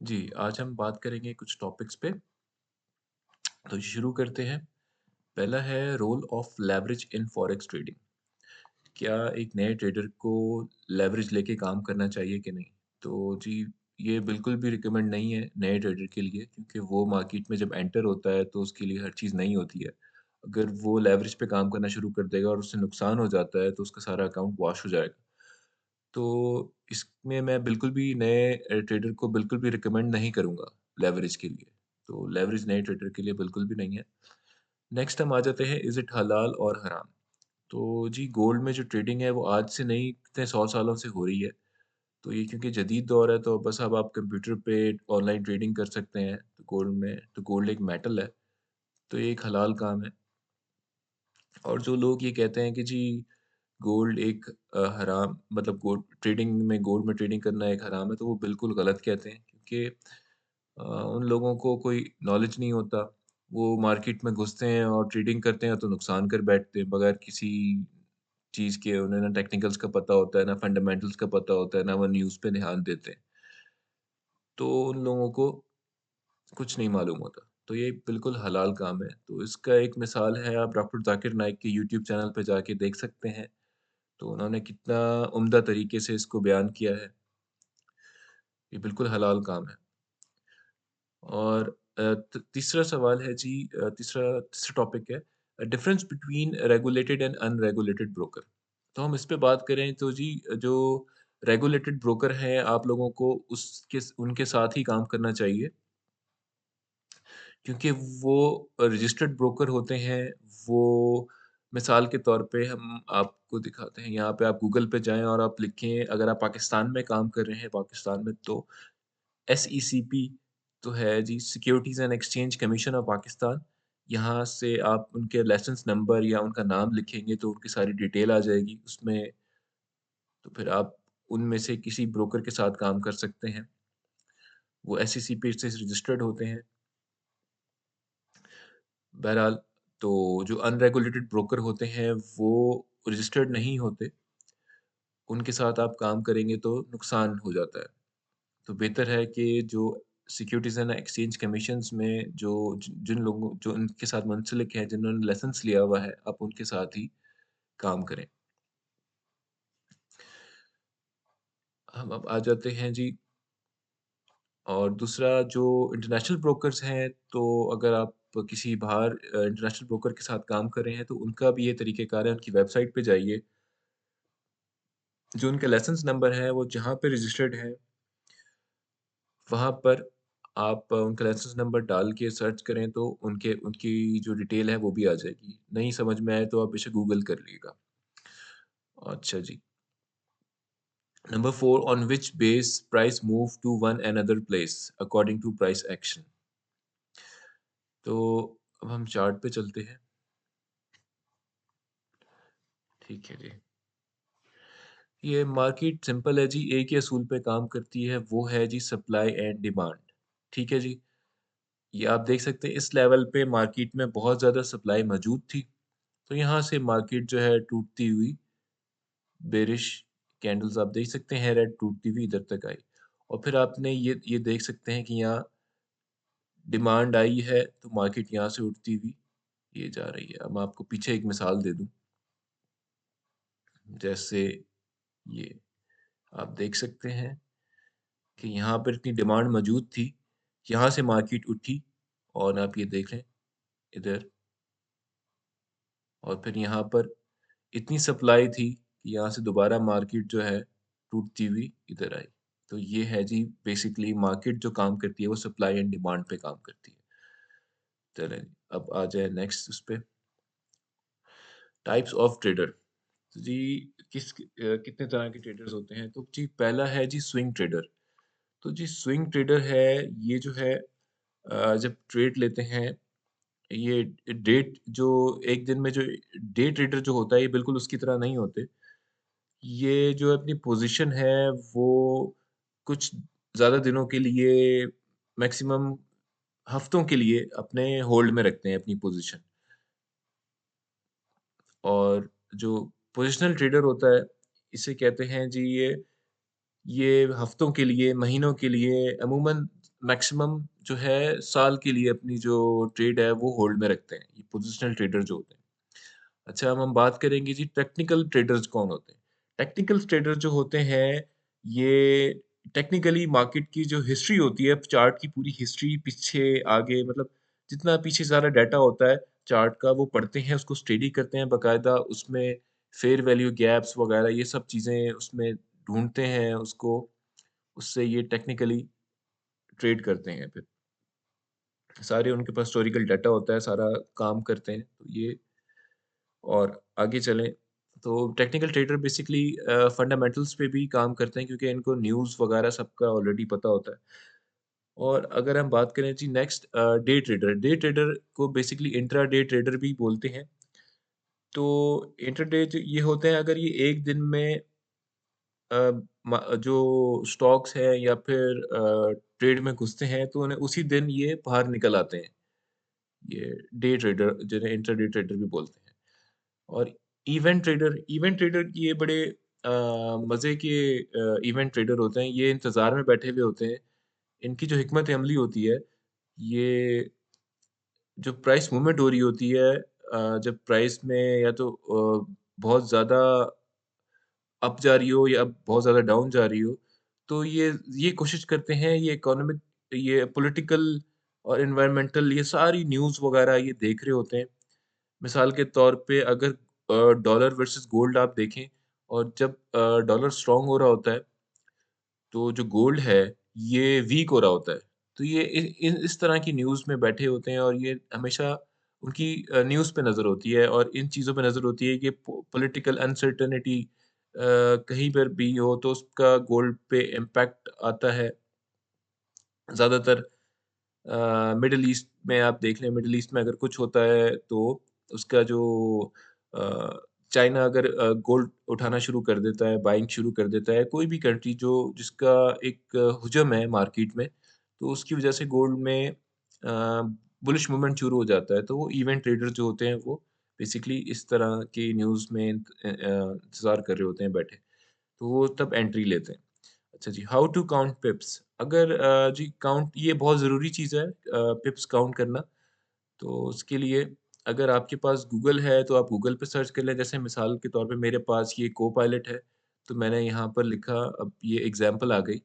जी, आज हम बात करेंगे कुछ टॉपिक्स पे। तो शुरू करते हैं। पहला है role of leverage in forex trading. क्या एक नए ट्रेडर को लेवरेज लेके काम करना चाहिए कि नहीं? तो जी, ये बिल्कुल भी रिकमेंड नहीं है नए ट्रेडर के लिए क्योंकि वो मार्केट में जब एंटर होता है तो उसके लिए हर चीज़ नई होती है। अगर वो लेवरेज पे काम करना शुरू कर देगा और उससे नुकसान हो जाता है तो उसका सारा अकाउंट वॉश हो जाएगा। तो इसमें मैं बिल्कुल भी नए ट्रेडर को बिल्कुल भी रिकमेंड नहीं करूँगा लेवरेज के लिए। तो लेवरेज नए ट्रेडर के लिए बिल्कुल भी नहीं है। नेक्स्ट हम आ जाते हैं, इज़ इट हलाल और हराम? तो जी, गोल्ड में जो ट्रेडिंग है वो आज से नहीं, कितने 100 सालों से हो रही है। तो ये क्योंकि जदीद दौर है तो बस अब आप कंप्यूटर पे ऑनलाइन ट्रेडिंग कर सकते हैं। तो गोल्ड एक मेटल है, तो ये एक हलाल काम है। और जो लोग ये कहते हैं कि जी गोल्ड एक हराम, मतलब गोल्ड में ट्रेडिंग करना एक हराम है, तो वो बिल्कुल गलत कहते हैं क्योंकि उन लोगों को कोई नॉलेज नहीं होता। वो मार्केट में घुसते हैं और ट्रेडिंग करते हैं तो नुकसान कर बैठते हैं बगैर किसी चीज़ के। उन्हें ना टेक्निकल्स का पता होता है, ना फंडामेंटल्स का पता होता है, ना वो न्यूज़ पे ध्यान देते हैं। तो उन लोगों को कुछ नहीं मालूम होता। तो ये बिल्कुल हलाल काम है। तो इसका एक मिसाल है, आप डॉक्टर ज़ाकिर नाइक के यूट्यूब चैनल पे जाके देख सकते हैं। तो उन्होंने कितना उम्दा तरीके से इसको बयान किया है। ये बिल्कुल हलाल काम है। और तीसरा सवाल है जी, तीसरा तीसरा टॉपिक है difference between regulated and unregulated broker. तो हम इस पे बात करें तो जी, जो रेगुलेटेड ब्रोकर हैं आप लोगों को उसके उनके साथ ही काम करना चाहिए क्योंकि वो रजिस्टर्ड ब्रोकर होते हैं। वो मिसाल के तौर पे हम आपको दिखाते हैं, यहाँ पे आप गूगल पे जाएं और आप लिखें, अगर आप पाकिस्तान में काम कर रहे हैं पाकिस्तान में, तो एसईसीपी तो है जी, securities and exchange commission of Pakistan. यहाँ से आप उनके लाइसेंस नंबर या उनका नाम लिखेंगे तो उनकी सारी डिटेल आ जाएगी उसमें। तो फिर आप उनमें से किसी ब्रोकर के साथ काम कर सकते हैं। वो एसईसीपी से रजिस्टर्ड होते हैं। बहरहाल, तो जो अनरेगुलेटेड ब्रोकर होते हैं वो रजिस्टर्ड नहीं होते। उनके साथ आप काम करेंगे तो नुकसान हो जाता है। तो बेहतर है कि जो सिक्योरिटीज़ एंड एक्सचेंज कमीशंस में जिन लोगों जो उनके साथ मुंसलिक हैं, जिन्होंने लाइसेंस लिया हुआ है, आप उनके साथ ही काम करें। हम अब आ जाते हैं जी, और दूसरा जो इंटरनेशनल ब्रोकर्स हैं, तो अगर आप किसी बाहर इंटरनेशनल ब्रोकर के साथ काम कर रहे हैं, तो उनका भी ये तरीक़ेकार है, उनकी वेबसाइट पे जाइए। जो उनका लाइसेंस नंबर है, वो जहाँ पे रजिस्टर्ड है, वहाँ पर आप उनका लाइसेंस नंबर डाल के सर्च करें तो उनके उनकी जो डिटेल है वो भी आ जाएगी। नहीं समझ में आए तो आप बेशक गूगल कर लीजिएगा। अच्छा जी। Number 4, on which base price move to one another place according to price action. तो अब हम चार्ट पे चलते हैं। ठीक है जी। ये मार्केट सिंपल है जी, एक ही असूल पे काम करती है, वो है जी सप्लाई एंड डिमांड। ठीक है जी। ये आप देख सकते हैं इस लेवल पे मार्केट में बहुत ज़्यादा सप्लाई मौजूद थी। तो यहाँ से मार्केट जो है टूटती हुई, बेरिश कैंडल्स आप देख सकते हैं, रेड टूटती हुई इधर तक आई। और फिर आपने ये देख सकते हैं कि यहाँ डिमांड आई है तो मार्केट यहाँ से उठती हुई ये जा रही है। अब मैं आपको पीछे एक मिसाल दे दूँ, जैसे ये आप देख सकते हैं कि यहाँ पर इतनी डिमांड मौजूद थी, यहाँ से मार्केट उठी और आप ये देख लें इधर, और फिर यहाँ पर इतनी सप्लाई थी कि यहाँ से दोबारा मार्केट जो है टूटती हुई इधर आई। तो ये है जी, बेसिकली मार्केट जो काम करती है वो सप्लाई एंड डिमांड पे काम करती है। चलें, अब आ जाए नेक्स्ट उस पे, टाइप्स ऑफ ट्रेडर। तो जी, कितने तरह के ट्रेडर्स होते हैं? तो जी, पहला है जी स्विंग ट्रेडर। तो जी स्विंग ट्रेडर है, ये जो है जब ट्रेड लेते हैं, ये डेट जो एक दिन में जो डे ट्रेडर जो होता है ये बिल्कुल उसकी तरह नहीं होते। ये जो अपनी पोज़ीशन है वो कुछ ज़्यादा दिनों के लिए, मैक्सिमम हफ्तों के लिए अपने होल्ड में रखते हैं अपनी पोज़ीशन। और जो पोज़िशनल ट्रेडर होता है, इसे कहते हैं जी, ये हफ्तों के लिए, महीनों के लिए, अमूमन मैक्सिमम जो है साल के लिए अपनी जो ट्रेड है वो होल्ड में रखते हैं, ये पोजिशनल ट्रेडर जो होते हैं। अच्छा, अब हम बात करेंगे जी टेक्निकल ट्रेडर्स कौन होते हैं? टेक्निकल ट्रेडर जो होते हैं, ये टेक्निकली मार्केट की जो हिस्ट्री होती है, चार्ट की पूरी हिस्ट्री पीछे आगे मतलब जितना पीछे सारा डाटा होता है चार्ट का वो पढ़ते हैं, उसको स्टडी करते हैं बाकायदा, उसमें फेयर वैल्यू गैप्स वगैरह ये सब चीज़ें उसमें ढूँढते हैं उसको, उससे ये टेक्निकली ट्रेड करते हैं फिर। सारे उनके पास हिस्टोरिकल डाटा होता है, सारा काम करते हैं, तो ये और आगे चलें, तो टेक्निकल ट्रेडर बेसिकली फंडामेंटल्स पे भी काम करते हैं क्योंकि इनको न्यूज़ वगैरह सबका ऑलरेडी पता होता है। और अगर हम बात करें जी नेक्स्ट डे ट्रेडर को बेसिकली इंट्राडे ट्रेडर भी बोलते हैं। तो इंट्राडे जो ये होते हैं अगर ये एक दिन में अ, जो स्टॉक्स हैं या फिर ट्रेड में घुसते हैं तो उन्हें उसी दिन ये बाहर निकल आते हैं। ये डे ट्रेडर जिन्हें इंट्राडे ट्रेडर भी बोलते हैं। और इवेंट ट्रेडर ये बड़े मज़े के इवेंट ट्रेडर होते हैं, ये इंतज़ार में बैठे हुए होते हैं। इनकी जो हिकमत अमली होती है, ये जो प्राइस मूवमेंट हो रही होती है जब प्राइस में या तो बहुत ज़्यादा अप जा रही हो या बहुत ज़्यादा डाउन जा रही हो, तो ये कोशिश करते हैं ये इकोनॉमिक ये पॉलिटिकल और एनवायरमेंटल ये सारी न्यूज़ वग़ैरह ये देख रहे होते हैं। मिसाल के तौर पे अगर डॉलर वर्सेस गोल्ड आप देखें और जब डॉलर स्ट्रॉन्ग हो रहा होता है, तो जो गोल्ड है, ये वीक हो रहा होता है। तो ये इस तरह की न्यूज़ में बैठे होते हैं और ये हमेशा उनकी न्यूज़ पे नज़र होती है और इन चीज़ों पे नज़र होती है कि पॉलिटिकल अनसर्टेनिटी कहीं पर भी हो तो उसका गोल्ड पे इम्पैक्ट आता है। ज़्यादातर मिडल ईस्ट में आप देख लें, मिडल ईस्ट में अगर कुछ होता है तो उसका जो अ, चाइना अगर गोल्ड उठाना शुरू कर देता है, बाइंग शुरू कर देता है, कोई भी कंट्री जो जिसका एक हुजम है मार्केट में, तो उसकी वजह से गोल्ड में बुलिश मूवमेंट शुरू हो जाता है। तो वो इवेंट ट्रेडर जो होते हैं वो बेसिकली इस तरह की न्यूज़ में इंतज़ार कर रहे होते हैं बैठे, तो वो तब एंट्री लेते हैं। अच्छा जी, हाउ टू काउंट पिप्स अगर जी काउंट ये बहुत ज़रूरी चीज़ है पिप्स काउंट करना। तो उसके लिए अगर आपके पास गूगल है तो आप गूगल पे सर्च कर लें। जैसे मिसाल के तौर पे मेरे पास ये कोपायलट है, तो मैंने यहाँ पर लिखा अब ये एग्ज़ाम्पल आ गई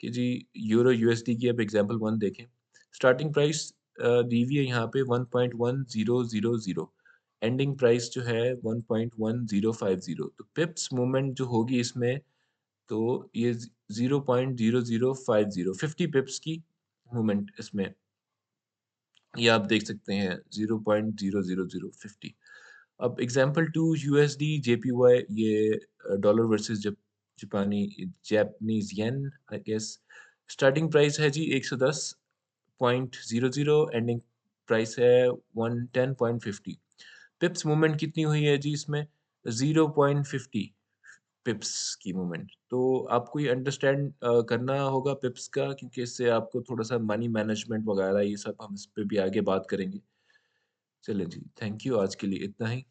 कि जी यूरो यूएसडी की अब एग्ज़ाम्पल 1 देखें। स्टार्टिंग प्राइस दी हुई है यहाँ पे 1.1000 एंडिंग प्राइस जो है 1.1050 तो पिप्स मूवमेंट जो होगी इसमें तो ये 0.0050 50 पिप्स की मूवमेंट इसमें ये आप देख सकते हैं 0.00050 अब एग्जांपल 2 यूएसडी जेपीवाई ये डॉलर वर्सेस जापानी Japanese yen I guess starting price है जी 110.00 एंडिंग प्राइस है 110.50 पिप्स मूवमेंट कितनी हुई है जी इसमें 0.50 पिप्स की मूवमेंट। तो आपको ये अंडरस्टैंड करना होगा पिप्स का क्योंकि इससे आपको थोड़ा-सा मनी मैनेजमेंट वगैरह ये सब हम इस पे भी आगे बात करेंगे। चलें जी, थैंक यू आज के लिए इतना ही।